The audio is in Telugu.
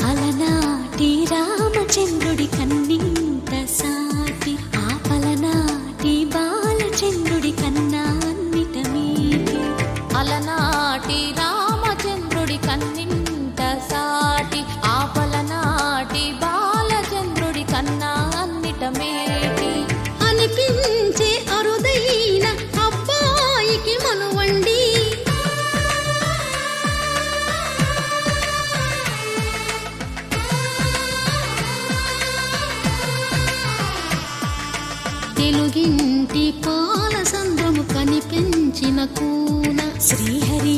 అలనాటి రామచంద్రుడి కన్నింత సాటి ఆపలనాటి బాలచంద్రుడి కన్నా అన్నిట మీటి. అలనాటి రామచంద్రుడి కన్నింత సాటి ఆపలనాటి బాలచంద్రుడి కన్నా అన్నిట మేటి. అనిపించే అరుదైన అబ్బాయికి మనువండి తెలుగింటి పాల సంద్రము కనిపించిన కూన శ్రీహరి